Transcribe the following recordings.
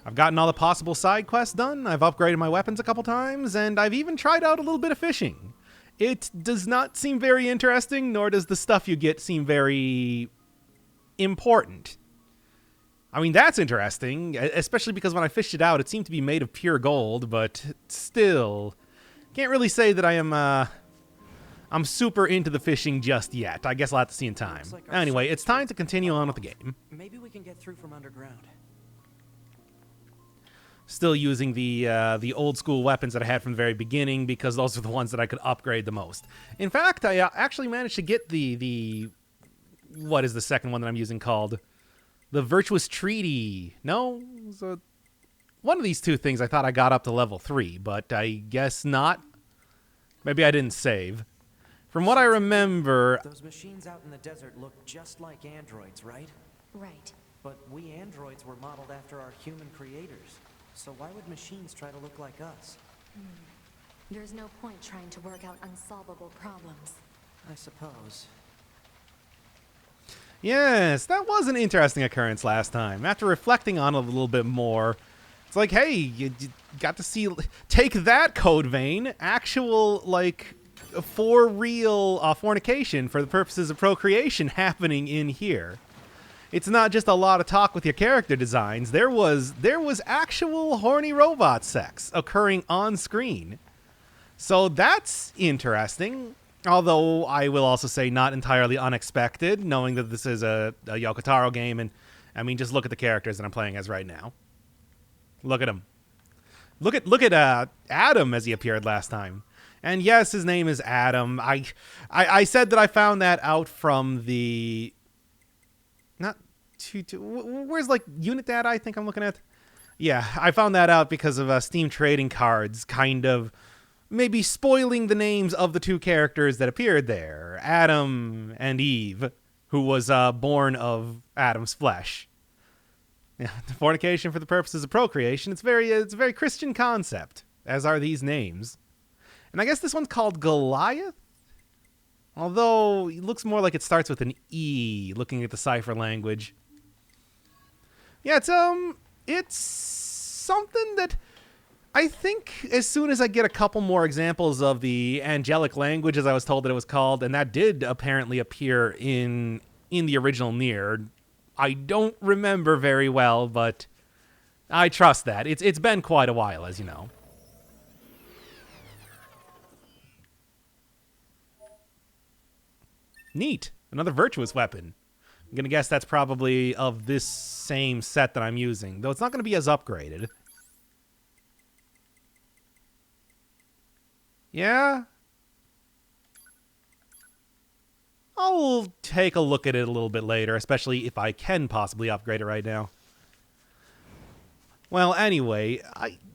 I've gotten all the possible side quests done, I've upgraded my weapons a couple times, and I've even tried out a little bit of fishing. It does not seem very interesting, nor does the stuff you get seem very important. I mean, that's interesting, especially because when I fished it out, it seemed to be made of pure gold, but still, can't really say that I'm super into the fishing just yet. I guess I'll have to see in time. Anyway, it's time to continue on with the game. Maybe we can get through from underground. Still using the old school weapons that I had from the very beginning because those are the ones that I could upgrade the most. In fact, I actually managed to get the what is the second one that I'm using called? The Virtuous Treaty. No? So one of these two things I thought I got up to level 3, but I guess not. Maybe I didn't save. From what I remember... Those machines out in the desert look just like androids, right? Right. But we androids were modeled after our human creators. So why would machines try to look like us? There's no point trying to work out unsolvable problems. I suppose. Yes, that was an interesting occurrence last time. After reflecting on it a little bit more, it's like, hey, you got to see... Take that, Code Vein. Actual, like, for real fornication for the purposes of procreation happening in here. It's not just a lot of talk with your character designs. There was actual horny robot sex occurring on screen. So that's interesting. Although I will also say not entirely unexpected, knowing that this is a Yoko Taro game. And, I mean, just look at the characters that I'm playing as right now. Look at him. Look at Adam as he appeared last time. And yes, his name is Adam. I said that I found that out from the... Not where's like Unidad I think I'm looking at? Yeah, I found that out because of Steam trading cards kind of maybe spoiling the names of the two characters that appeared there, Adam and Eve, who was born of Adam's flesh. Yeah, fornication for the purposes of procreation. It's a very Christian concept, as are these names. And I guess this one's called Goliath? Although it looks more like it starts with an E, looking at the cipher language. Yeah, it's something that I think as soon as I get a couple more examples of the angelic language, as I was told that it was called, and that did apparently appear in the original Nier. I don't remember very well, but I trust that. It's been quite a while, as you know. Neat. Another virtuous weapon. I'm going to guess that's probably of this same set that I'm using, though it's not going to be as upgraded. Yeah? I'll take a look at it a little bit later, especially if I can possibly upgrade it right now. Well, anyway,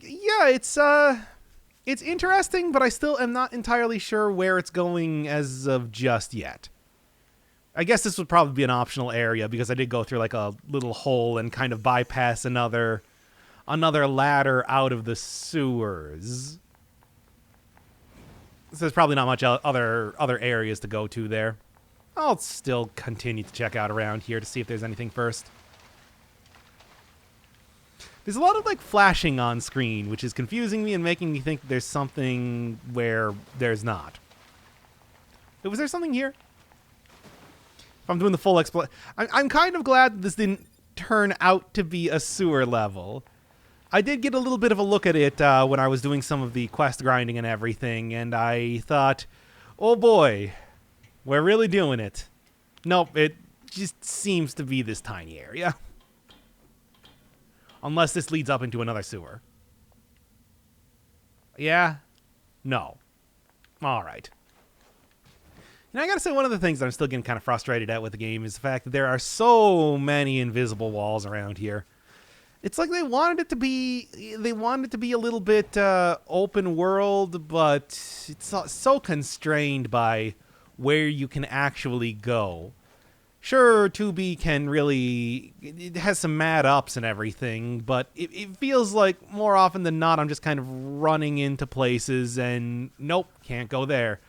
yeah, it's interesting, but I still am not entirely sure where it's going as of just yet. I guess this would probably be an optional area because I did go through like a little hole and kind of bypass another ladder out of the sewers. So there's probably not much other areas to go to there. I'll still continue to check out around here to see if there's anything first. There's a lot of like flashing on screen, which is confusing me and making me think there's something where there's not. Was there something here? If I'm doing the full I'm kind of glad that this didn't turn out to be a sewer level. I did get a little bit of a look at it when I was doing some of the quest grinding and everything, and I thought, oh boy, we're really doing it. Nope, it just seems to be this tiny area. Unless this leads up into another sewer. Yeah? No. All right. And I gotta say, one of the things that I'm still getting kind of frustrated at with the game is the fact that there are so many invisible walls around here. It's like they wanted it to be a little bit open world, but it's so constrained by where you can actually go. Sure, 2B can really... It has some mad ups and everything, but it feels like more often than not I'm just kind of running into places and nope, can't go there.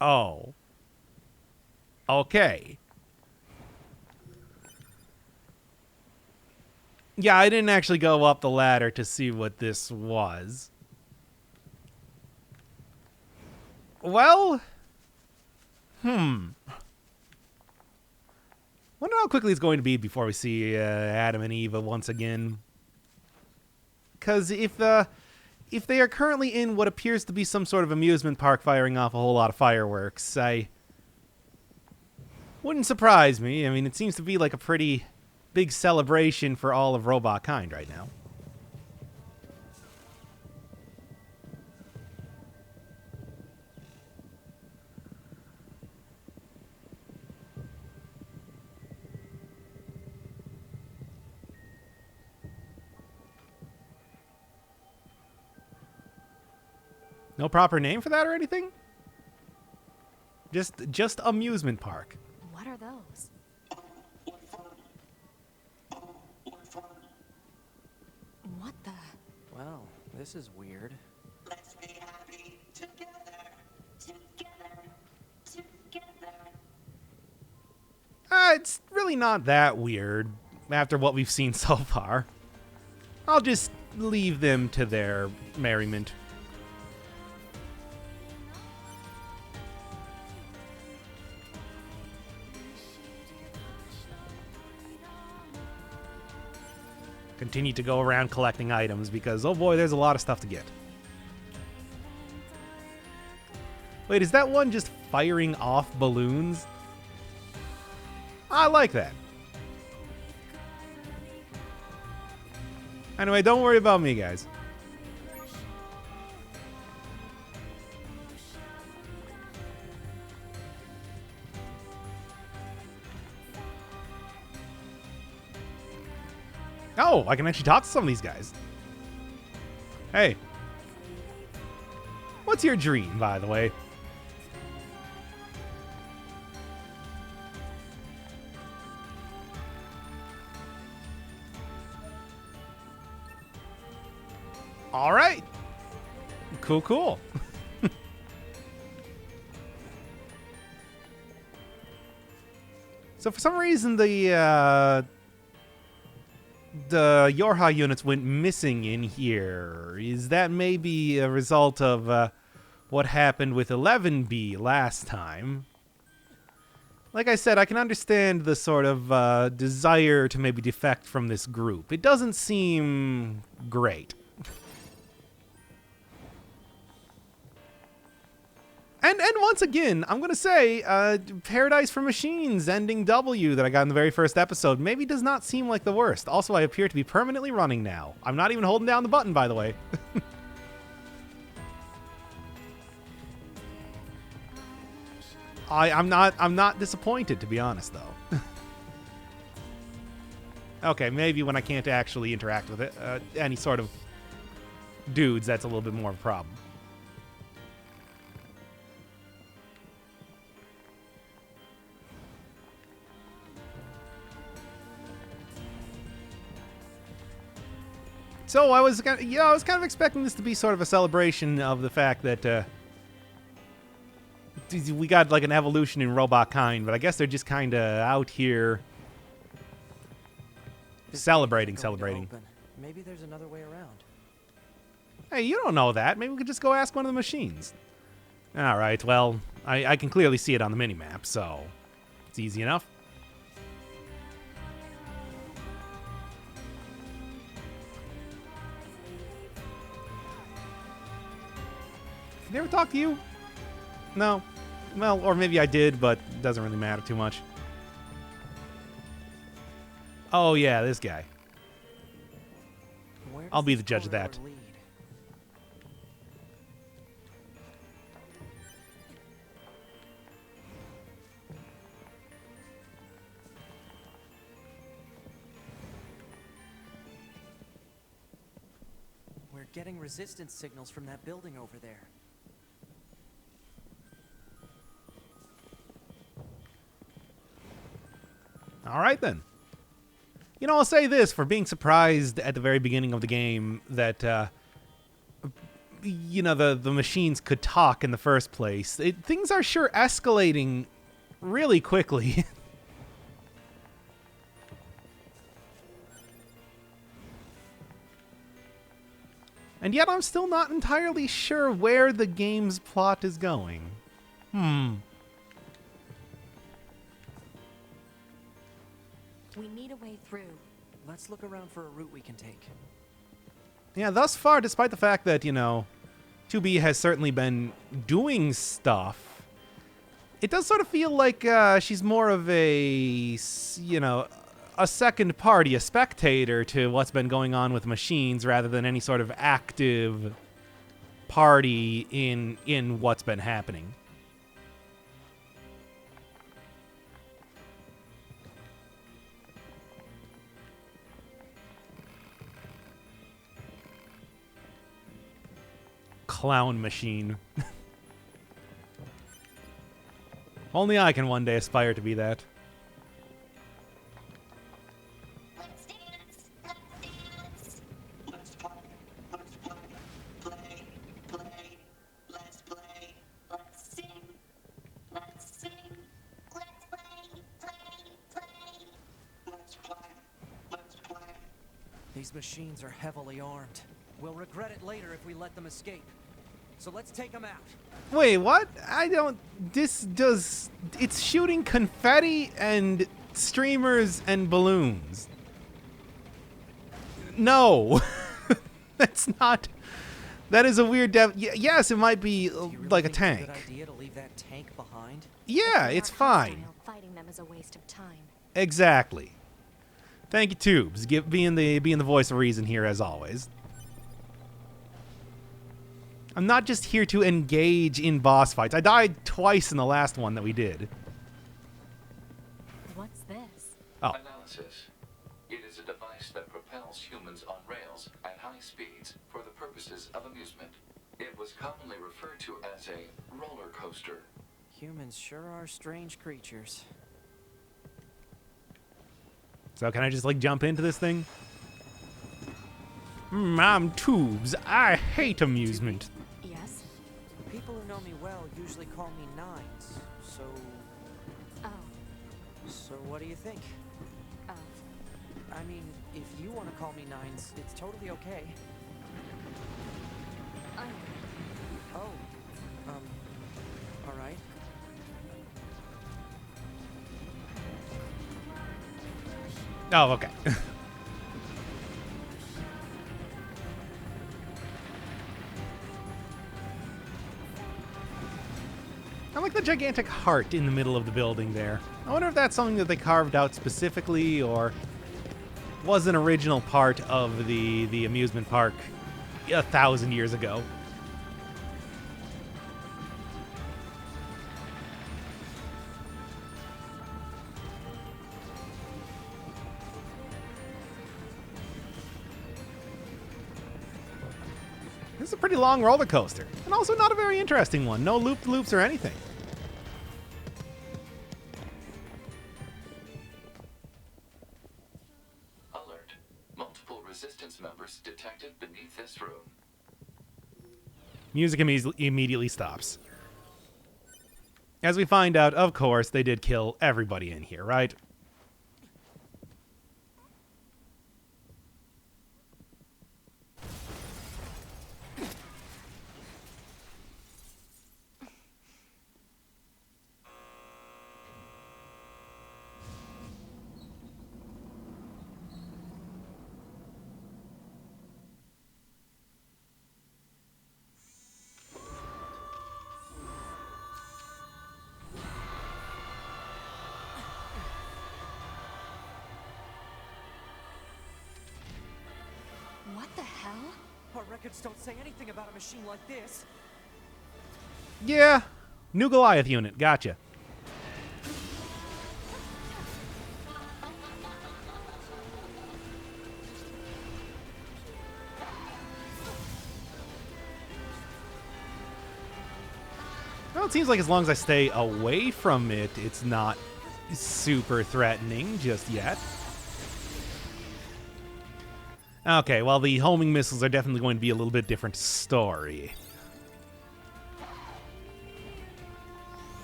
Oh. Okay. Yeah, I didn't actually go up the ladder to see what this was. Well, wonder how quickly it's going to be before we see Adam and Eva once again. Because if they are currently in what appears to be some sort of amusement park firing off a whole lot of fireworks, I wouldn't surprise me. I mean, it seems to be like a pretty big celebration for all of robot kind right now. No proper name for that or anything? Just amusement park. What are those? What the? Well, this is weird. Let's be happy together, together, together. It's really not that weird after what we've seen so far. I'll just leave them to their merriment. Continue to go around collecting items because, oh boy, there's a lot of stuff to get. Wait, is that one just firing off balloons? I like that. Anyway, don't worry about me, guys. Oh, I can actually talk to some of these guys. Hey. What's your dream, by the way? All right. Cool, cool. So for some reason, the Yorha units went missing in here. Is that maybe a result of what happened with 11B last time? Like I said, I can understand the sort of desire to maybe defect from this group. It doesn't seem great. And once again, I'm going to say, Paradise for Machines ending W that I got in the very first episode maybe does not seem like the worst. Also, I appear to be permanently running now. I'm not even holding down the button, by the way. I'm not disappointed, to be honest, though. Okay, maybe when I can't actually interact with it, any sort of dudes, that's a little bit more of a problem. So I was kind of expecting this to be sort of a celebration of the fact that we got like an evolution in robot kind, but I guess they're just kind of out here celebrating. Maybe there's another way around. Hey, you don't know that. Maybe we could just go ask one of the machines. All right. Well, I can clearly see it on the minimap, so it's easy enough. Did I ever talk to you? No. Well, or maybe I did, but it doesn't really matter too much. Oh, yeah, this guy. I'll be the judge of that. We're getting resistance signals from that building over there. All right, then. You know, I'll say this, for being surprised at the very beginning of the game that, you know, the machines could talk in the first place. Things are sure escalating really quickly. And yet I'm still not entirely sure where the game's plot is going. We need a way through. Let's look around for a route we can take. Yeah, thus far, despite the fact that, 2B has certainly been doing stuff, it does sort of feel like she's more of a second party, a spectator to what's been going on with machines rather than any sort of active party in what's been happening. Clown machine. Only I can one day aspire to be that. Let's dance. Let's dance. Let's play. Let's play. Play. Play. Let's play. Let's sing. Let's sing. Let's play. Play. Play. Let's play. Let's play. These machines are heavily armed. We'll regret it later if we let them escape. So let's take them out. Wait, what? It's shooting confetti and streamers and balloons. No. That's not, that is a weird yes, it might be Do you really like a think tank. It's a good idea to leave that tank behind? Yeah, If we it's aren't fine. hostile, fighting them is a waste of time. Exactly. Thank you, Tubes, being the voice of reason here as always. I'm not just here to engage in boss fights. I died twice in the last one that we did. What's this? Oh. Analysis. It is a device that propels humans on rails at high speeds for the purposes of amusement. It was commonly referred to as a roller coaster. Humans sure are strange creatures. So can I just, jump into this thing? I'm Tubes. I hate amusement. Yes? People who know me well usually call me Nines. So Oh. what do you think? Oh. I mean, if you want to call me Nines, it's totally okay. Oh. Oh. All right. Oh, okay. I like the gigantic heart in the middle of the building there. I wonder if that's something that they carved out specifically or was an original part of the amusement park 1,000 years ago. This is a pretty long roller coaster, and also not a very interesting one. No loop-loops or anything. Alert. Multiple resistance members detected beneath this room. Music immediately stops. As we find out, of course, they did kill everybody in here, right? What the hell? Our records don't say anything about a machine like this. Yeah. New Goliath unit. Gotcha. Well, it seems like as long as I stay away from it, it's not super threatening just yet. Okay, well, the homing missiles are definitely going to be a little bit different story.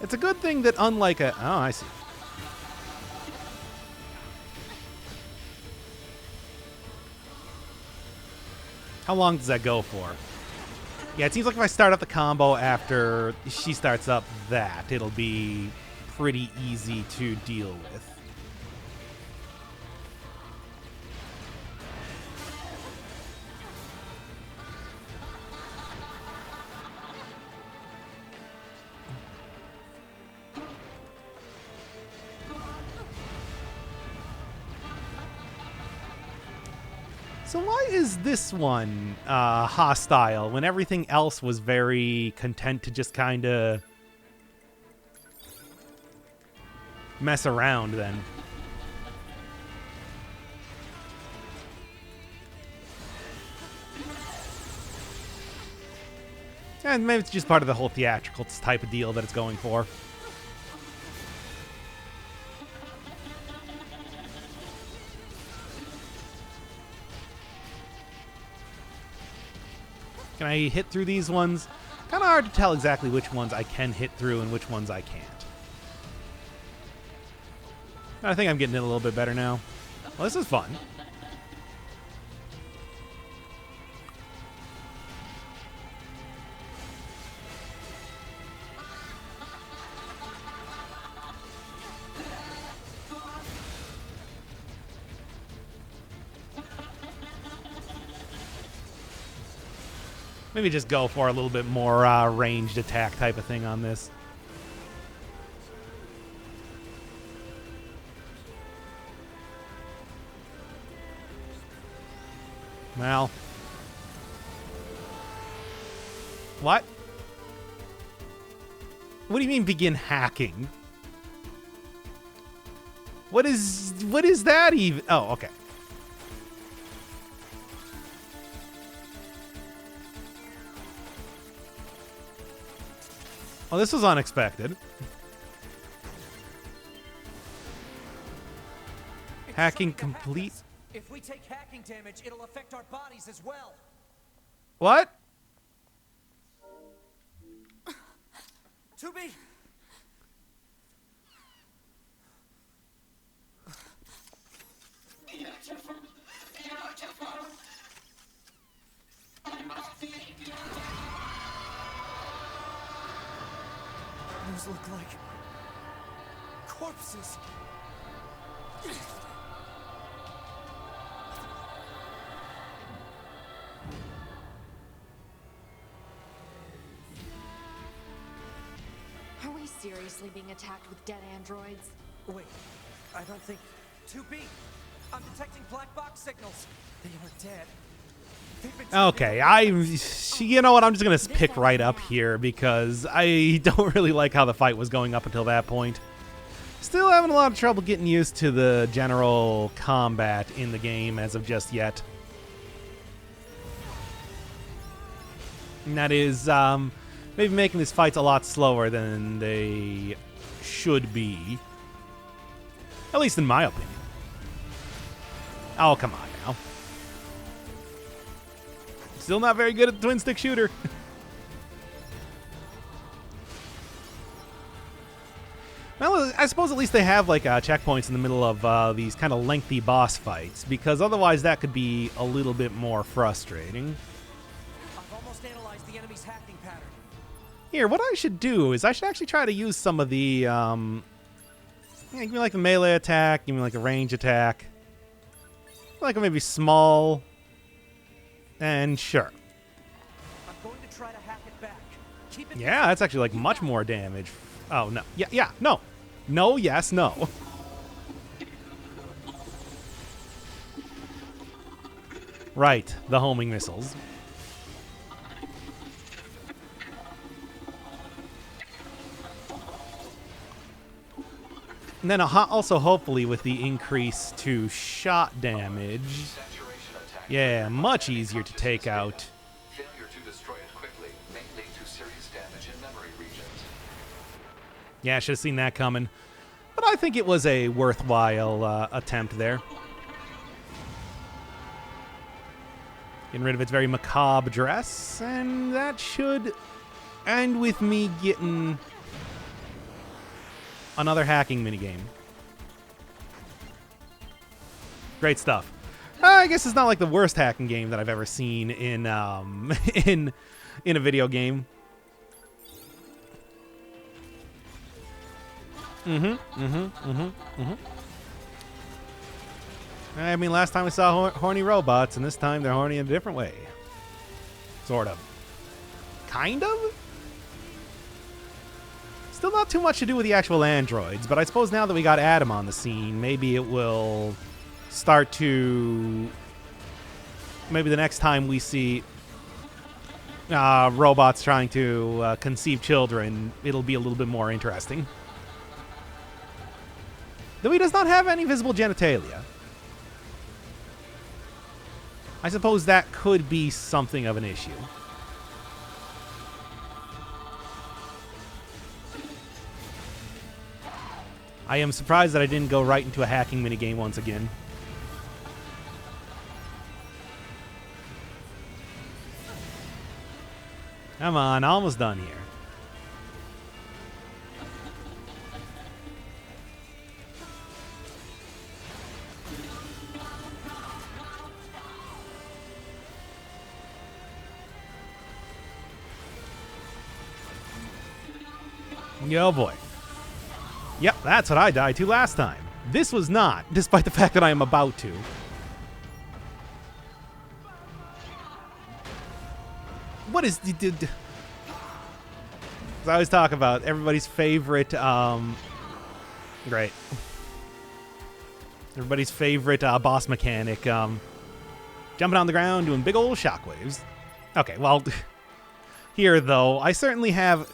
It's a good thing that unlike a... Oh, I see. How long does that go for? Yeah, it seems like if I start up the combo after she starts up that, it'll be pretty easy to deal with. So why is this one hostile when everything else was very content to just kind of mess around then? And maybe it's just part of the whole theatrical type of deal that it's going for. Can I hit through these ones? Kind of hard to tell exactly which ones I can hit through and which ones I can't. I think I'm getting it a little bit better now. Well, this is fun. Maybe just go for a little bit more ranged attack type of thing on this. Well. What? What do you mean begin hacking? What is that even? Oh, okay. Oh, this was unexpected. Hacking complete. If we take hacking damage, it'll affect our bodies as well. What? 2B. Beautiful. Beautiful. I must be beautiful. Those look like corpses. Are we seriously being attacked with dead androids? Wait, I don't think... 2B! I'm detecting black box signals. They aren't dead. They've been Okay, you know what? I'm just gonna pick right up here because I don't really like how the fight was going up until that point. Still having a lot of trouble getting used to the general combat in the game as of just yet. And that is maybe making these fights a lot slower than they should be. At least in my opinion. Oh, come on now. Still not very good at the twin stick shooter. Well, I suppose at least they have like checkpoints in the middle of these kind of lengthy boss fights, because otherwise that could be a little bit more frustrating. I've almost analyzed the enemy's hacking pattern. Here, what I should do is I should actually try to use some of the, give me like the melee attack, give me like a range attack. Like maybe small, and sure. I'm going to try to hack it back. Keep it. Yeah, that's actually like much more damage. Oh, no. Yeah, no. No, yes, no. Right, the homing missiles. And then also, hopefully, with the increase to shot damage, yeah, much easier to take out. Failure to destroy it quickly may lead to serious damage in memory regions. Yeah, I should have seen that coming. But I think it was a worthwhile attempt there. Getting rid of its very macabre dress, and that should end with me getting another hacking minigame. Great stuff. I guess it's not like the worst hacking game that I've ever seen in in a video game. I mean, last time we saw horny robots, and this time they're horny in a different way. Sort of. Kind of? Still not too much to do with the actual androids, but I suppose now that we got Adam on the scene, maybe it will start to... Maybe the next time we see robots trying to conceive children, it'll be a little bit more interesting. Though he does not have any visible genitalia. I suppose that could be something of an issue. I am surprised that I didn't go right into a hacking minigame once again. Come on, almost done here. Oh boy. Yep, that's what I died to last time. This was not, despite the fact that I am about to. What is the... I always talk about everybody's favorite, great. Everybody's favorite boss mechanic, jumping on the ground, doing big old shockwaves. Okay, well, here, though, I certainly have...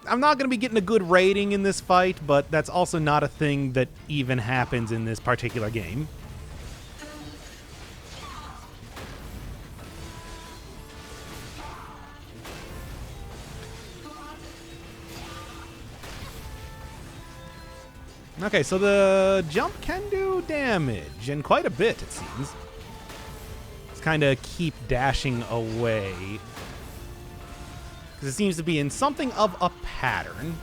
I'm not going to be getting a good rating in this fight, but that's also not a thing that even happens in this particular game. Okay, so the jump can do damage, and quite a bit, it seems. Just kind of keep dashing away. Because it seems to be in something of a pattern.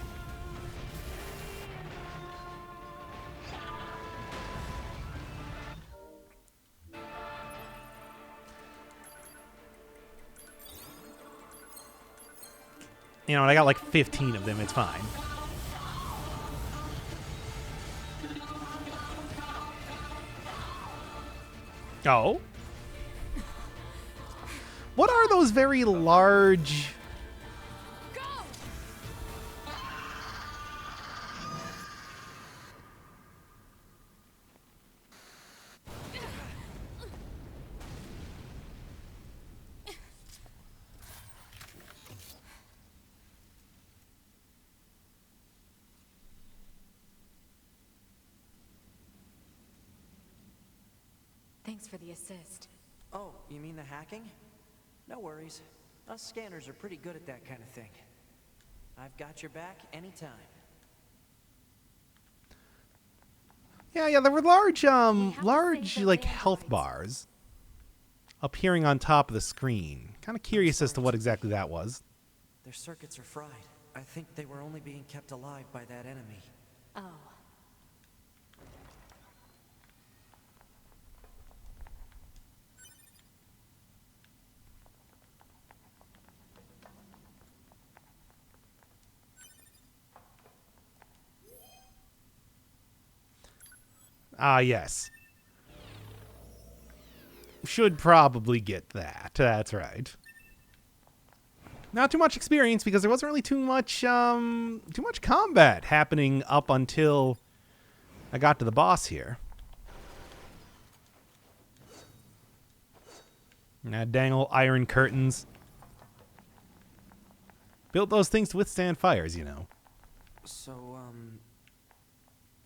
You know, I got like 15 of them, it's fine. Oh? What are those very large... Thanks for the assist. Oh, you mean the hacking? No worries. Us scanners are pretty good at that kind of thing. I've got your back anytime. Yeah, there were large, to large, save the like, health androids. bars appearing on top of the screen. Kind of curious as to what exactly that was. Their circuits are fried. I think they were only being kept alive by that enemy. Oh. Ah, yes. Should probably get that. That's right. Not too much experience because there wasn't really too much combat happening up until I got to the boss here. Dang old iron curtains. Built those things to withstand fires, you know. So,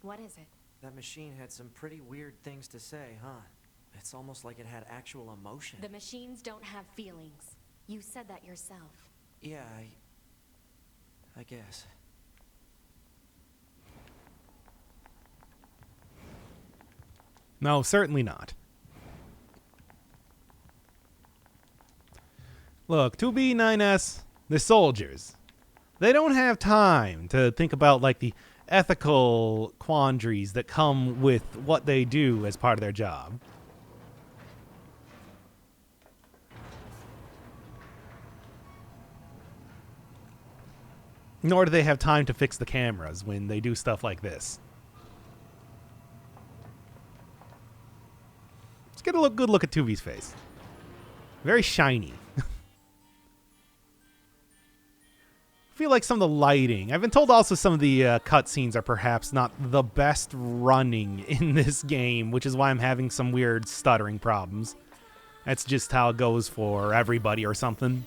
What is it? that machine had some pretty weird things to say, huh? It's almost like it had actual emotion. The machines don't have feelings. You said that yourself. Yeah, I guess. No, certainly not. Look, 2B9S, the soldiers. They don't have time to think about, like, the ethical quandaries that come with what they do as part of their job. Nor do they have time to fix the cameras when they do stuff like this. Let's get a good look at 2V's face. Very shiny. I feel like some of the lighting. I've been told also some of the cutscenes are perhaps not the best running in this game, which is why I'm having some weird stuttering problems. That's just how it goes for everybody or something.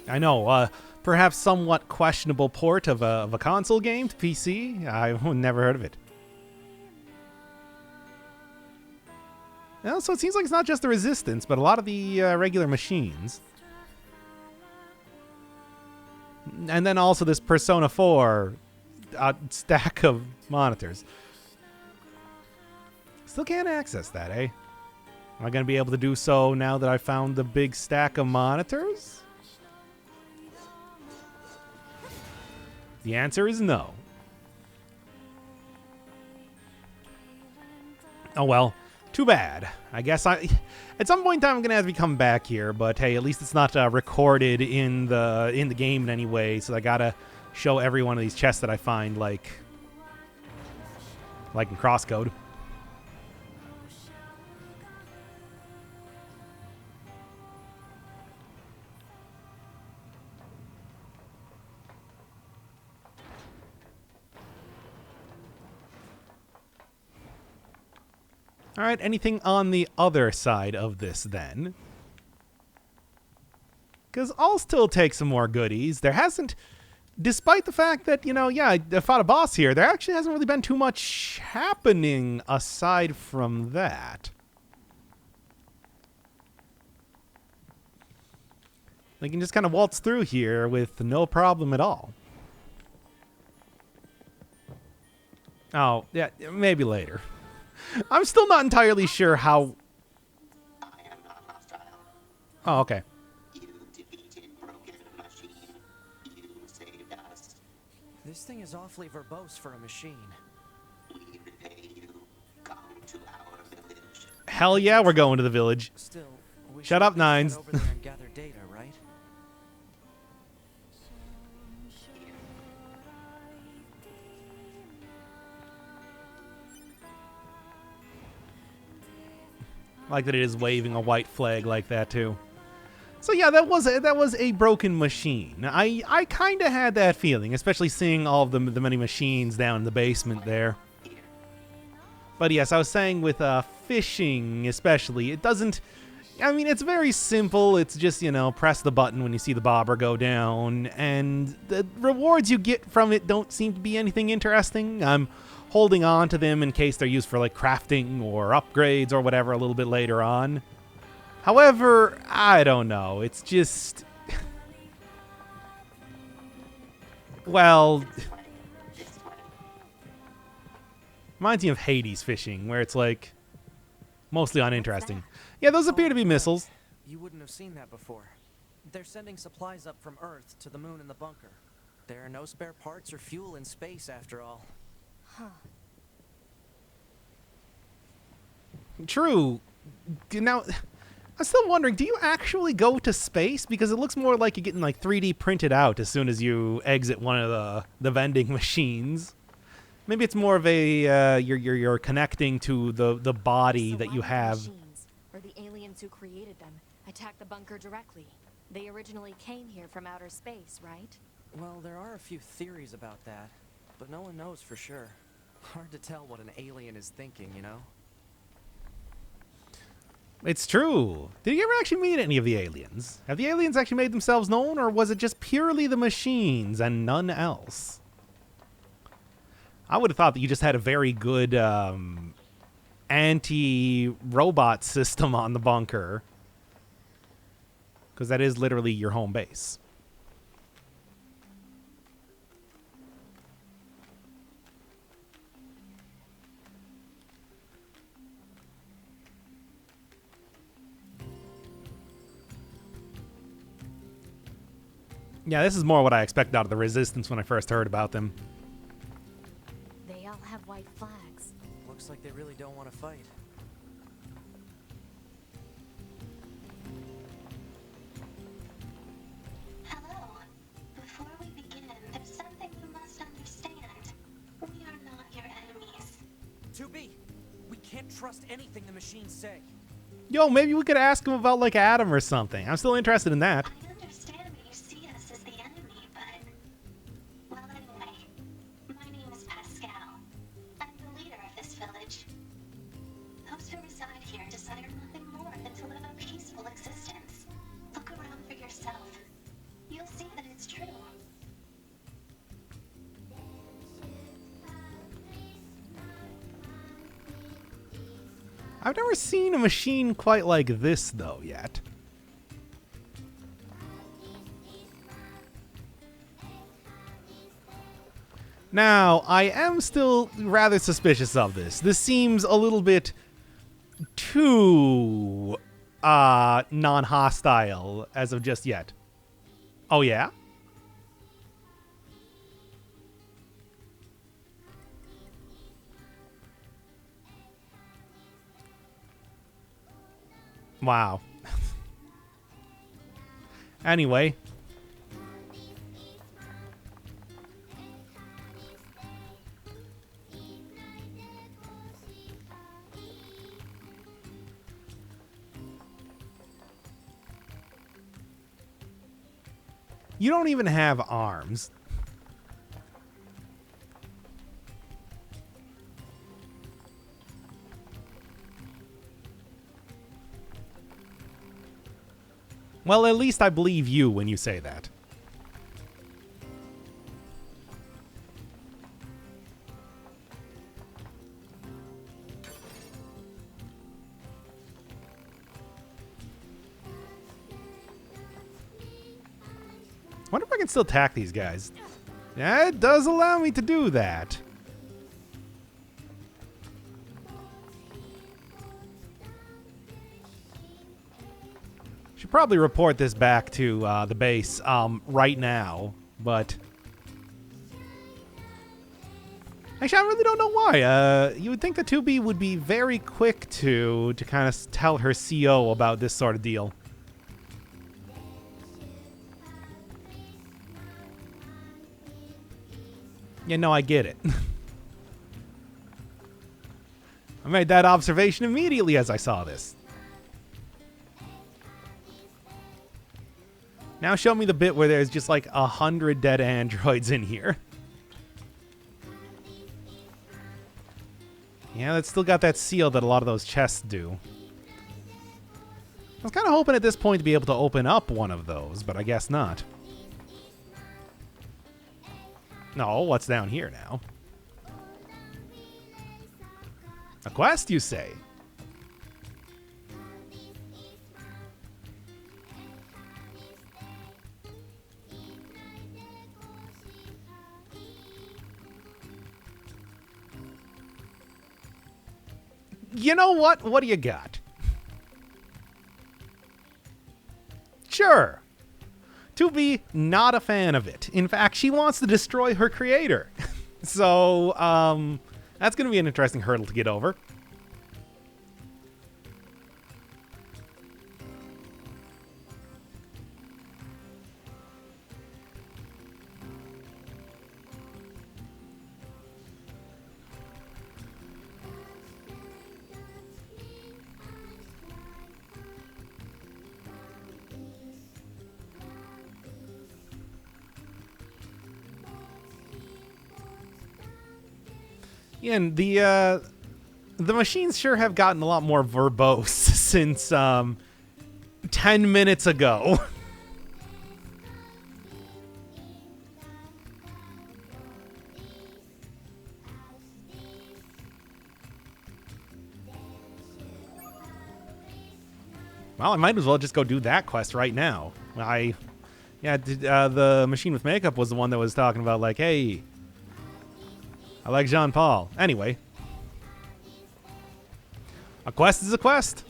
I know, perhaps somewhat questionable port of a console game to PC. I've never heard of it. Well, so it seems like it's not just the Resistance, but a lot of the regular machines. And then also this Persona 4 stack of monitors. Still can't access that, eh? Am I going to be able to do so now that I found the big stack of monitors? The answer is no. Oh well. Too bad. I guess at some point in time I'm gonna have to come back here, but hey, at least it's not recorded in the game in any way. So I gotta show every one of these chests that I find, like in Crosscode. All right, anything on the other side of this then? Because I'll still take some more goodies. There hasn't, despite the fact that, you know, yeah, I fought a boss here, there actually hasn't really been too much happening aside from that. They can just kind of waltz through here with no problem at all. Oh, yeah, maybe later. I'm still not entirely sure how... Oh, okay. This thing is awfully verbose for a machine. Hell yeah, we're going to the village. Still, we Shut should up, at least head Nines. over there and gather data, right? I like that it is waving a white flag like that too. So yeah, that was a broken machine. I kind of had that feeling, especially seeing all of the many machines down in the basement there. But yes, I was saying with fishing especially, it doesn't... I mean, it's very simple. It's just, you know, press the button when you see the bobber go down, and the rewards you get from it don't seem to be anything interesting. I'm holding on to them in case they're used for like crafting or upgrades or whatever a little bit later on. However, I don't know. It's just... well... reminds me of Hades fishing, where it's like mostly uninteresting. Yeah, those appear to be missiles. You wouldn't have seen that before. They're sending supplies up from Earth to the moon and the bunker. There are no spare parts or fuel in space after all. Huh. True. Now, I'm still wondering, do you actually go to space? Because it looks more like you're getting like 3D printed out as soon as you exit one of the vending machines. Maybe it's more of a you're connecting to the body So that why you would the have. machines, or the aliens who created them, attack the bunker directly? They originally came here from outer space, right? Well, there are a few theories about that, but no one knows for sure. Hard to tell what an alien is thinking, you know? It's true. Did you ever actually meet any of the aliens? Have the aliens actually made themselves known, or was it just purely the machines and none else? I would have thought that you just had a very good anti-robot system on the bunker, because that is literally your home base. Yeah, this is more what I expected out of the Resistance when I first heard about them. They all have white flags. Looks like they really don't want to fight. trust anything the machines say. Yo, maybe we could ask him about, like, Adam or something. I'm still interested in that. I understand that you see us as the enemy, but... Well, anyway, my name is Pascal. I'm the leader of this village. Those who reside here desire nothing more than to live a peaceful existence. Look around for yourself. You'll see that it's true. I've never seen a machine quite like this, though, yet. Now, I am still rather suspicious of this. This seems a little bit too non-hostile as of just yet. Oh, yeah? Wow. Anyway. You don't even have arms. Well, at least I believe you when you say that. Wonder if I can still attack these guys. Yeah, it does allow me to do that. Should probably report this back to the base right now, but actually, I really don't know why. You would think the 2B would be very quick to kind of tell her CO about this sort of deal. Yeah, no, I get it. I made that observation immediately as I saw this. Now show me the bit where there's just like 100 dead androids in here. Yeah, that's still got that seal that a lot of those chests do. I was kind of hoping at this point to be able to open up one of those, but I guess not. No, what's down here now? A quest, you say? You know what? What do you got? Sure. To be not a fan of it. In fact, she wants to destroy her creator. So, that's going to be an interesting hurdle to get over. Yeah, and the machines sure have gotten a lot more verbose since 10 minutes ago. Well, I might as well just go do that quest right now. The machine with makeup was the one that was talking about, like, hey, I like Jean-Paul. Anyway. A quest is a quest.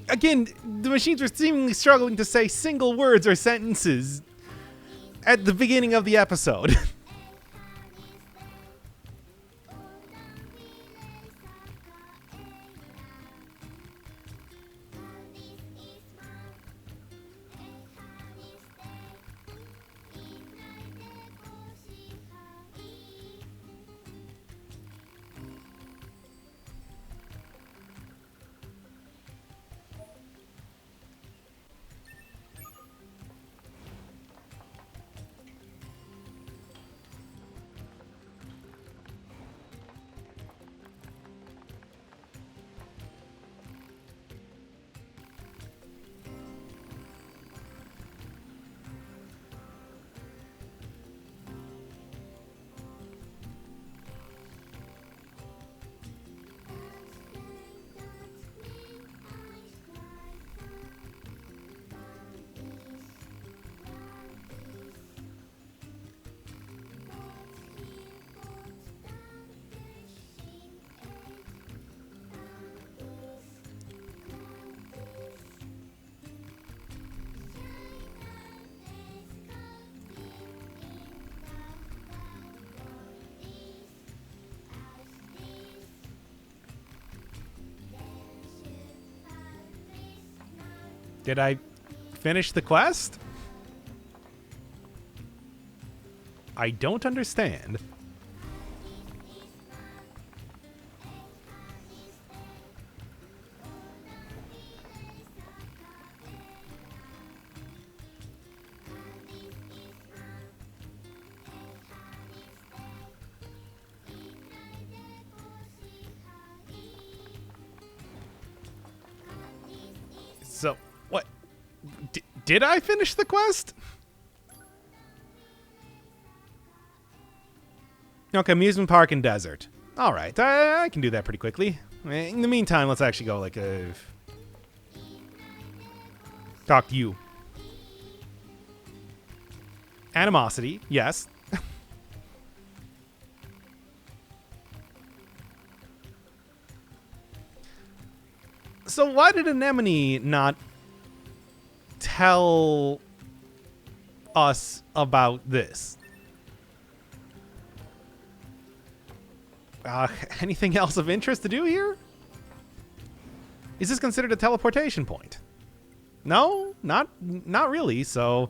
Again, the machines were seemingly struggling to say single words or sentences at the beginning of the episode. Did I finish the quest? I don't understand. So, what? Did I finish the quest? Okay, amusement park and desert. All right, I can do that pretty quickly. In the meantime, let's actually go, like, talk to you. Animosity, yes. So why did Anemone not tell us about this? Anything else of interest to do here? Is this considered a teleportation point? No, not really. So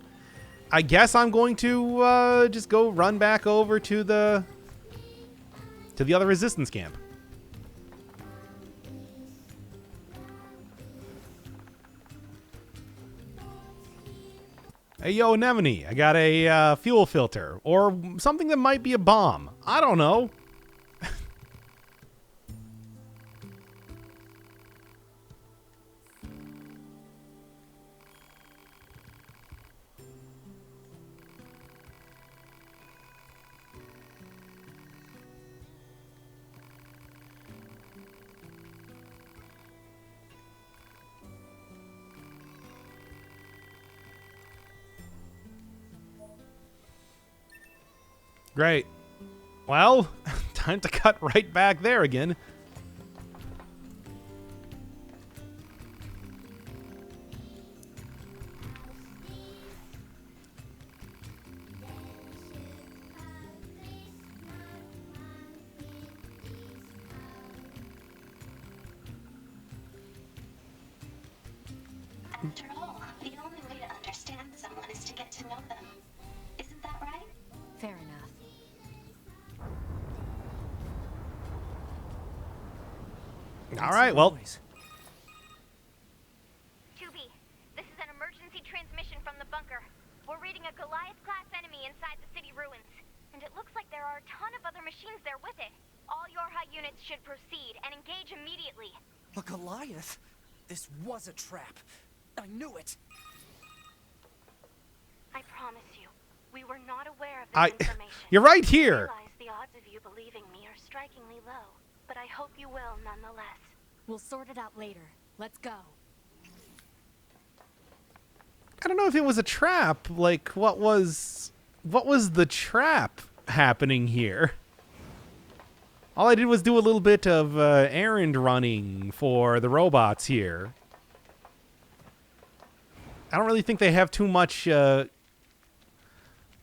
I guess I'm going to just go run back over to the other resistance camp. Hey, yo, Anemone, I got a fuel filter or something that might be a bomb. I don't know. Great. Well, time to cut right back there again. After all, the only way to understand someone is to get to know them. Isn't that right? Fair enough. All right, well. 2B, this is an emergency transmission from the bunker. We're reading a Goliath-class enemy inside the city ruins. And it looks like there are a ton of other machines there with it. All your high units should proceed and engage immediately. A Goliath? This was a trap. I knew it. I promise you, we were not aware of this information. You're right I here. realize the odds of you believing me are strikingly low, but I hope you will nonetheless. We'll sort it out later. Let's go. I don't know if it was a trap. Like, what was the trap happening here? All I did was do a little bit of errand running for the robots here. I don't really think they have too much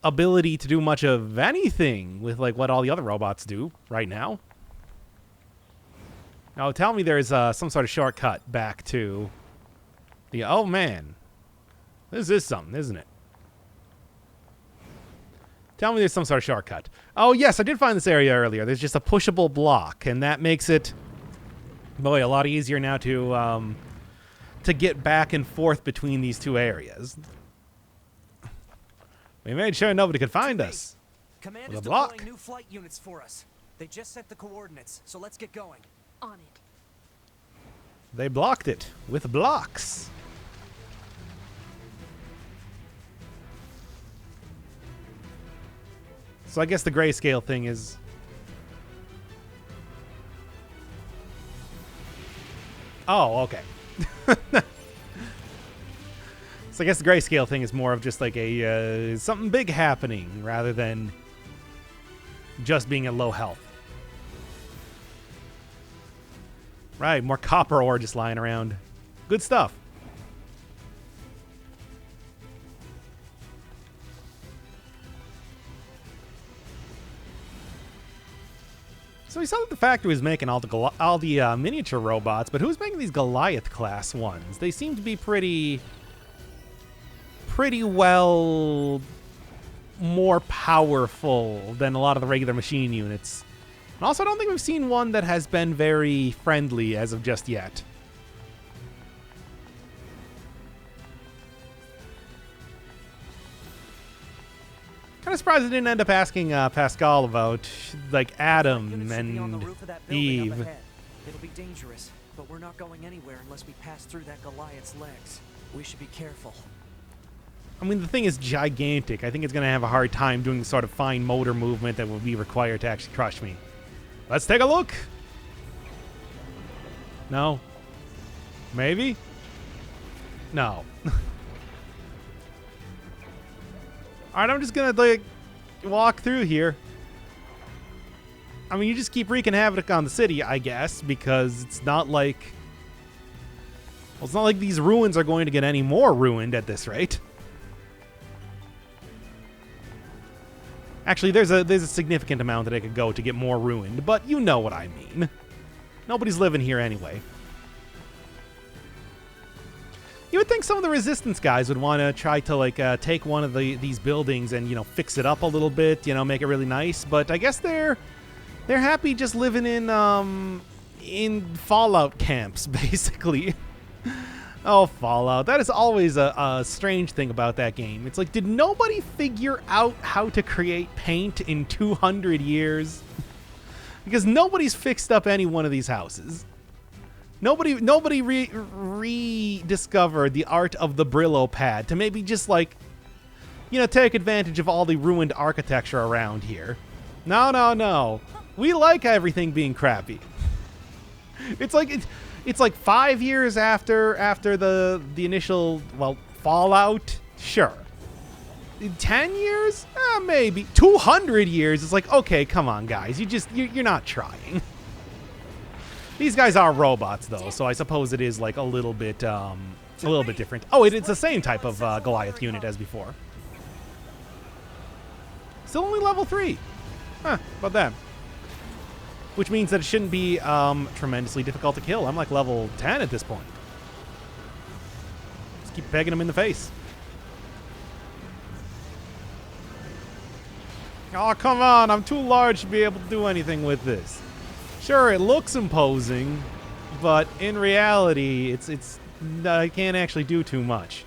ability to do much of anything with like what all the other robots do right now. Now, tell me there's some sort of shortcut back to the... Oh, man. This is something, isn't it? Tell me there's some sort of shortcut. Oh, yes, I did find this area earlier. There's just a pushable block, and that makes it, boy, a lot easier now to get back and forth between these two areas. We made sure nobody could find us. Command With is a block. deploying new flight units for us. They just set the coordinates, so let's get going. On it. They blocked it with blocks. So I guess the grayscale thing is... Oh, okay. So I guess the grayscale thing is more of just like a something big happening rather than just being at low health. Right, more copper ore just lying around. Good stuff. So we saw that the factory was making all the miniature robots, but who's making these Goliath class ones? They seem to be pretty pretty well more powerful than a lot of the regular machine units. And also, I don't think we've seen one that has been very friendly as of just yet. Kind of surprised I didn't end up asking Pascal about, like, Adam Units should be on the and roof of that building up Eve. ahead. It'll be dangerous, but we're not going anywhere unless we pass through that Goliath's legs. We should be careful. I mean, the thing is gigantic. I think it's going to have a hard time doing the sort of fine motor movement that will be required to actually crush me. Let's take a look. No. Maybe? No. Alright, I'm just going to, like, walk through here. I mean, you just keep wreaking havoc on the city, I guess, because it's not like... Well, it's not like these ruins are going to get any more ruined at this rate. Actually, there's a significant amount that I could go to get more ruined, but you know what I mean. Nobody's living here anyway. You would think some of the Resistance guys would want to try to, like, take one of these buildings and, you know, fix it up a little bit, you know, make it really nice, but I guess they're happy just living in Fallout camps, basically. Oh, Fallout. That is always a strange thing about that game. It's like, did nobody figure out how to create paint in 200 years? Because nobody's fixed up any one of these houses. Nobody rediscovered the art of the Brillo pad to maybe just, like, you know, take advantage of all the ruined architecture around here. No, no, no. We like everything being crappy. It's like 5 years after the initial, well, Fallout. Sure. 10 years? Maybe. 200 years. It's like, okay, come on, guys. You're not trying. These guys are robots, though, so I suppose it is, like, a little bit different. Oh, it's the same type of Goliath unit as before. Still only level 3. Huh, about that. Which means that it shouldn't be tremendously difficult to kill. I'm like level 10 at this point. Just keep pegging them in the face. Oh, come on. I'm too large to be able to do anything with this. Sure, it looks imposing, but in reality, I can't actually do too much.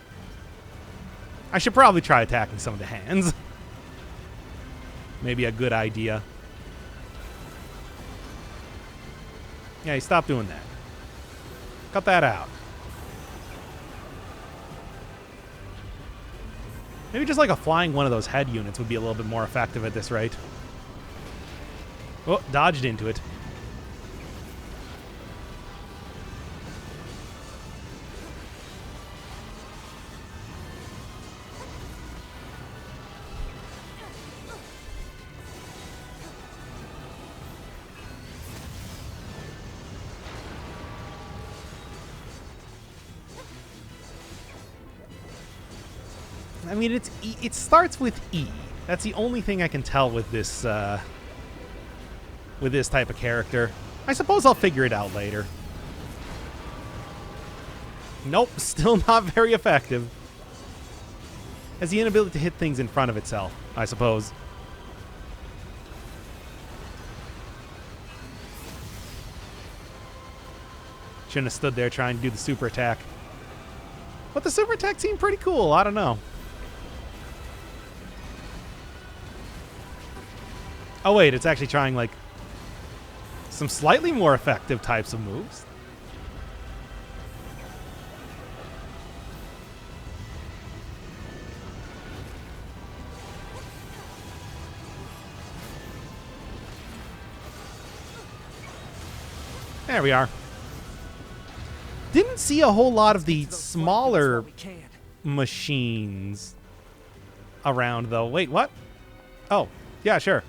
I should probably try attacking some of the hands. Maybe a good idea. Yeah, stop doing that. Cut that out. Maybe just like a flying one of those head units would be a little bit more effective at this rate. Oh, dodged into it. I mean, it starts with E. That's the only thing I can tell with this type of character. I suppose I'll figure it out later. Nope, still not very effective. Has the inability to hit things in front of itself, I suppose. Shouldn't have stood there trying to do the super attack. But the super attack seemed pretty cool. I don't know. Oh, wait, it's actually trying, like, some slightly more effective types of moves. There we are. Didn't see a whole lot of the smaller machines around, though. Wait, what? Oh, yeah, sure.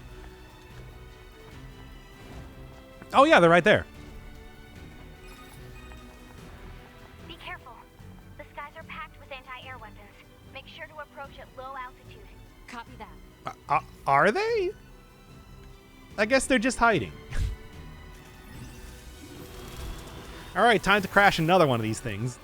Oh, yeah, they're right there. Be careful. The skies are packed with anti-air weapons. Make sure to approach at low altitude. Copy that. Are they? I guess they're just hiding. All right, time to crash another one of these things.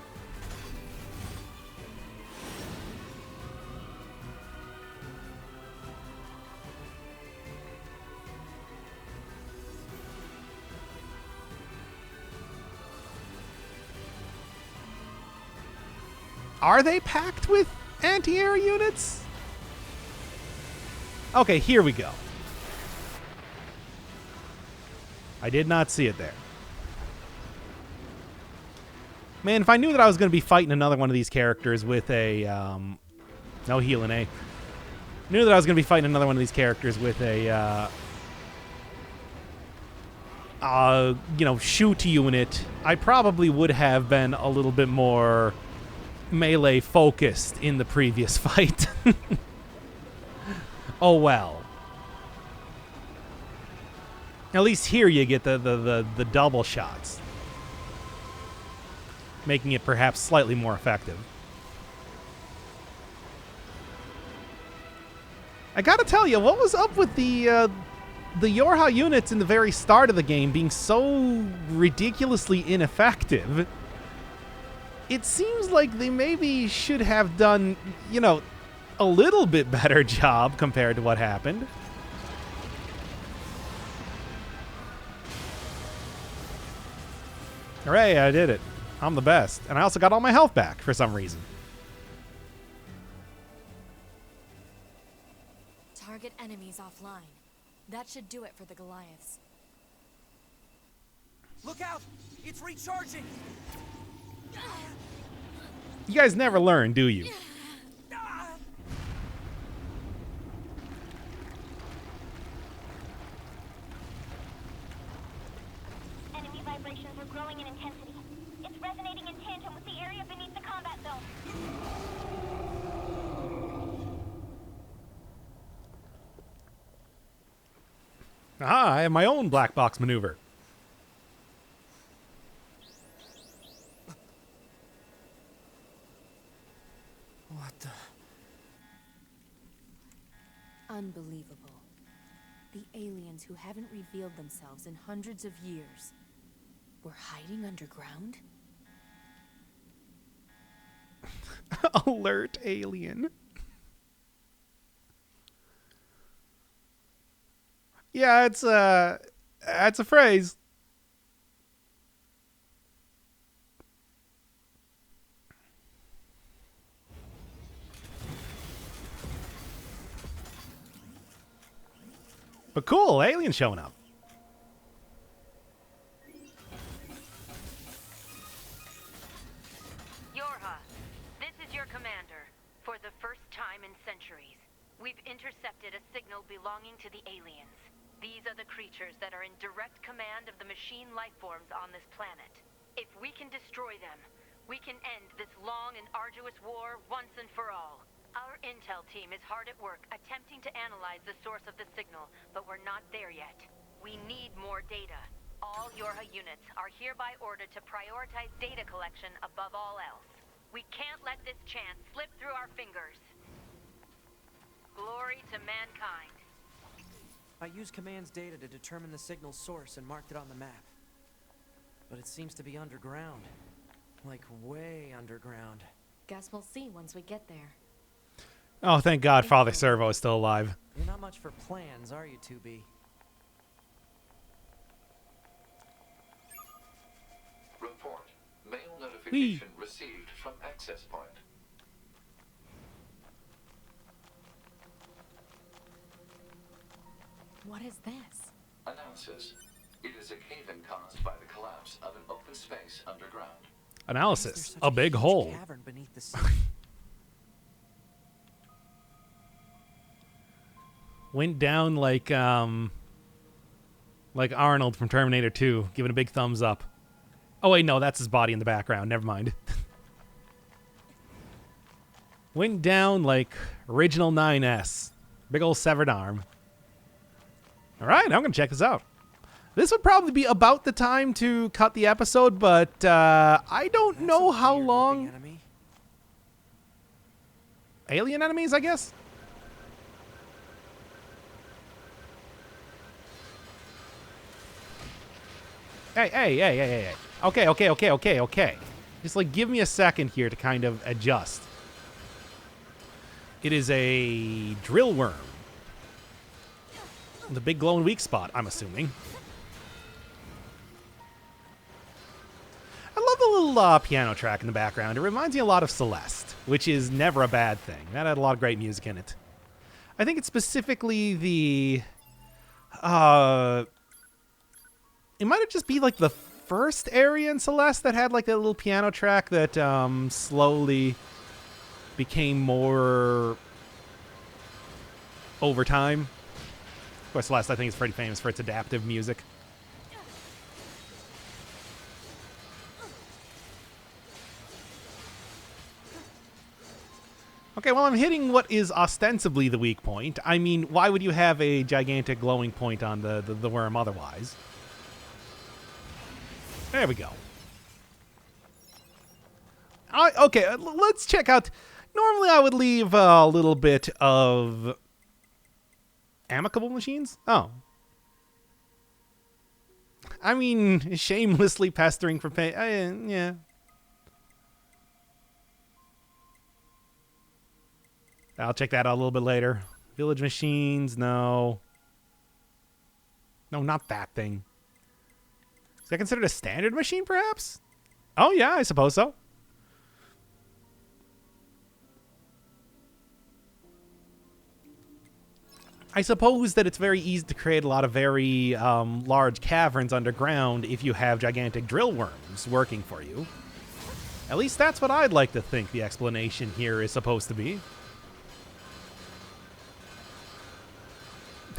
Are they packed with anti-air units? Okay, here we go. I did not see it there. Man, if I knew that I was going to be fighting another one of these characters with a... no healing, eh? Knew that I was going to be fighting another one of these characters with a... you know, shoot unit, I probably would have been a little bit more melee focused in the previous fight. Oh well. At least here you get the double shots, making it perhaps slightly more effective. I gotta tell you, what was up with the Yorha units in the very start of the game being so ridiculously ineffective? It seems like they maybe should have done, you know, a little bit better job compared to what happened. Hooray, I did it. I'm the best. And I also got all my health back for some reason. Target enemies offline. That should do it for the Goliaths. Look out! It's recharging! You guys never learn, do you? Enemy vibrations are growing in intensity. It's resonating in tandem with the area beneath the combat zone. Ah, I have my own black box maneuver. What the... Unbelievable. The aliens who haven't revealed themselves in hundreds of years were hiding underground? Alert alien. Yeah, it's a phrase. But cool, alien showing up. Yorha, this is your commander. For the first time in centuries, we've intercepted a signal belonging to the aliens. These are the creatures that are in direct command of the machine lifeforms on this planet. If we can destroy them, we can end this long and arduous war once and for all. Our intel team is hard at work attempting to analyze the source of the signal, but we're not there yet. We need more data. All Yorha units are hereby ordered to prioritize data collection above all else. We can't let this chance slip through our fingers. Glory to mankind. I used command's data to determine the signal's source and marked it on the map. But it seems to be underground. Like way underground. Guess we'll see once we get there. Oh, thank God Father Servo is still alive. You're not much for plans, are you, 2B? Report. Mail notification received from access point. What is this? Analysis. It is a cave-in caused by the collapse of an open space underground. Analysis. There's such A big huge hole. Cavern beneath the sea. Went down like Arnold from Terminator 2, giving a big thumbs up. Oh wait, no, that's his body in the background. Never mind. Went down like original 9S. Big old severed arm. All right, I'm going to check this out. This would probably be about the time to cut the episode, but I don't know how long... Enemy. Alien enemies, I guess? Hey. Okay. Just, like, give me a second here to kind of adjust. It is a drill worm. The big glowing weak spot, I'm assuming. I love the little piano track in the background. It reminds me a lot of Celeste, which is never a bad thing. That had a lot of great music in it. I think it's specifically the... it might have just be like the first area in Celeste that had like that little piano track that slowly became more over time. Of course, Celeste, I think, is pretty famous for its adaptive music. Okay, well, I'm hitting what is ostensibly the weak point. I mean, why would you have a gigantic glowing point on the worm otherwise? There we go. Okay, let's check out... Normally I would leave a little bit of... Amicable machines? Oh. I mean, shamelessly pestering for pay... yeah. I'll check that out a little bit later. Village machines, no. No, not that thing. Is that considered a standard machine, perhaps? Oh, yeah, I suppose so. I suppose that it's very easy to create a lot of very large caverns underground if you have gigantic drill worms working for you. At least that's what I'd like to think the explanation here is supposed to be.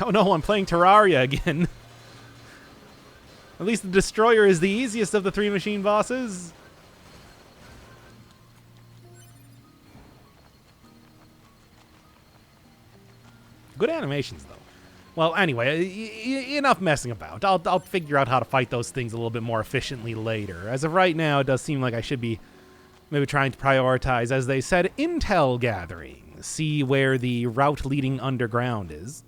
Oh no, I'm playing Terraria again. At least the Destroyer is the easiest of the 3 machine bosses. Good animations, though. Well, anyway, enough messing about. I'll figure out how to fight those things a little bit more efficiently later. As of right now, it does seem like I should be maybe trying to prioritize, as they said, intel gathering. See where the route leading underground is.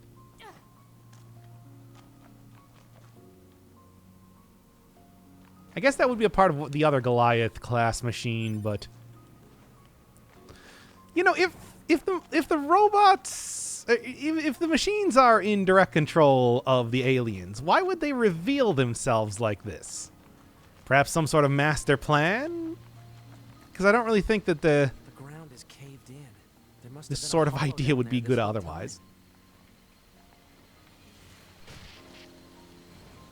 I guess that would be a part of the other Goliath class machine, but you know, if the robots, if the machines are in direct control of the aliens, why would they reveal themselves like this? Perhaps some sort of master plan? Because I don't really think that the ground is caved in. There must this have been sort a of hollow idea down would there be this good whole otherwise. time.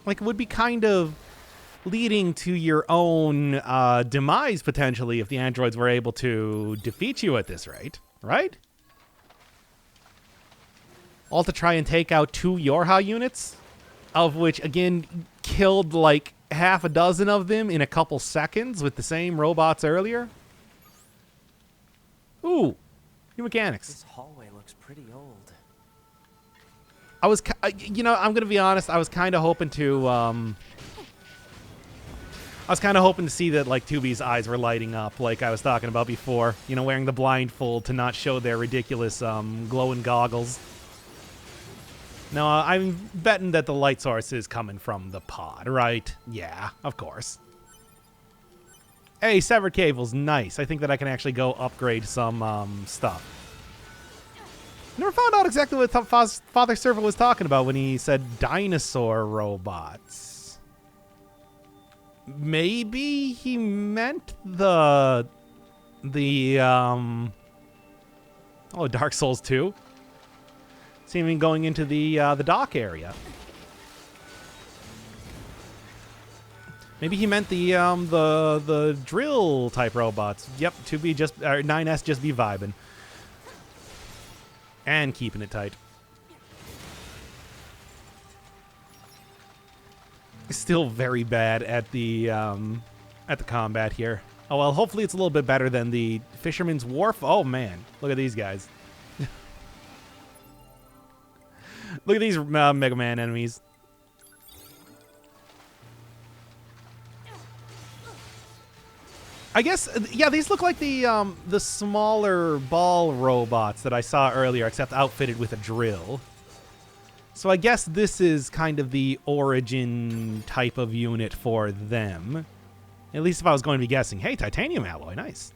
Like, it would be kind of leading to your own demise, potentially, if the androids were able to defeat you at this rate, right? All to try and take out 2 Yorha units, of which, again, killed like half a dozen of them in a couple seconds with the same robots earlier. Ooh, new mechanics. This hallway looks pretty old. I was, you know, I'm gonna be honest. I was kind of hoping to, see that, like, 2B's eyes were lighting up, like I was talking about before. You know, wearing the blindfold to not show their ridiculous, glowing goggles. No, I'm betting that the light source is coming from the pod, right? Yeah, of course. Hey, severed cables, nice. I think that I can actually go upgrade some, stuff. Never found out exactly what Father Servo was talking about when he said dinosaur robots. Maybe he meant the Dark Souls 2. Seeming going into the dock area. Maybe he meant the drill type robots. Yep, 2B just or 9S just be vibing. And keeping it tight. Still very bad at the combat here. Oh well, hopefully it's a little bit better than the Fisherman's Wharf. Oh man, look at these guys. Look at these Mega Man enemies. I guess, yeah, these look like the smaller ball robots that I saw earlier, except outfitted with a drill. So I guess this is kind of the origin type of unit for them. At least if I was going to be guessing. Hey, titanium alloy, nice.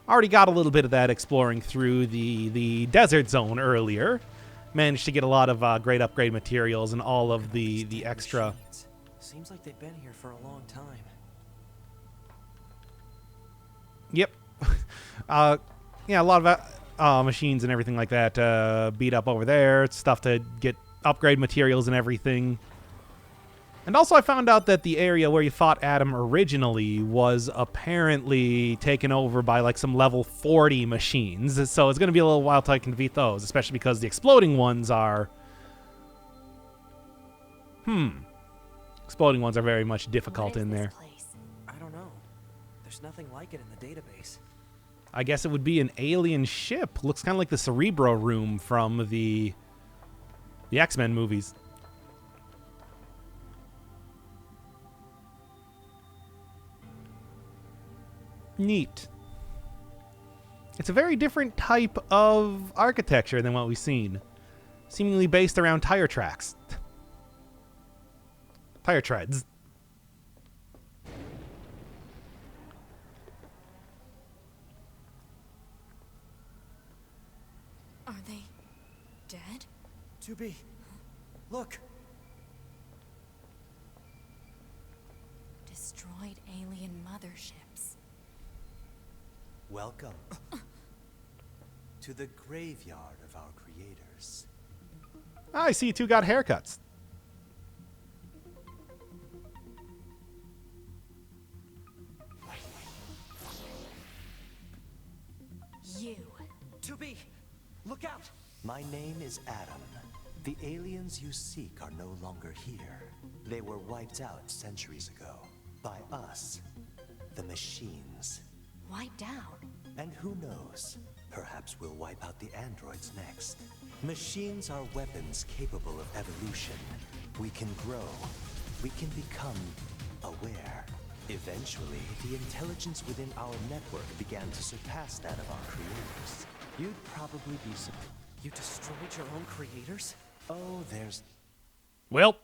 Already got a little bit of that exploring through the desert zone earlier. Managed to get a lot of great upgrade materials and all of the extra. Seems like they've been here for a long time. Yeah, a lot of machines and everything like that beat up over there. Stuff to get upgrade materials and everything. And also I found out that the area where you fought Adam originally was apparently taken over by like some level 40 machines. So it's going to be a little while till I can defeat those, especially because the exploding ones are... Exploding ones are very much difficult What is in this there. place? I don't know. There's nothing like it in the database. I guess it would be an alien ship. Looks kind of like the Cerebro room from the X-Men movies. Neat. It's a very different type of architecture than what we've seen. Seemingly based around tire tracks. Tire treads. Are they dead? 2B, look. Destroyed alien motherships. Welcome to the graveyard of our creators. I see you two got haircuts. You. 2B, look out. My name is Adam. The aliens you seek are no longer here. They were wiped out centuries ago by us, the machines. Wiped out. And who knows? Perhaps we'll wipe out the androids next. Machines are weapons capable of evolution. We can grow. We can become aware. Eventually, the intelligence within our network began to surpass that of our creators. You'd probably be surprised. You destroyed your own creators? Oh, there's... Well.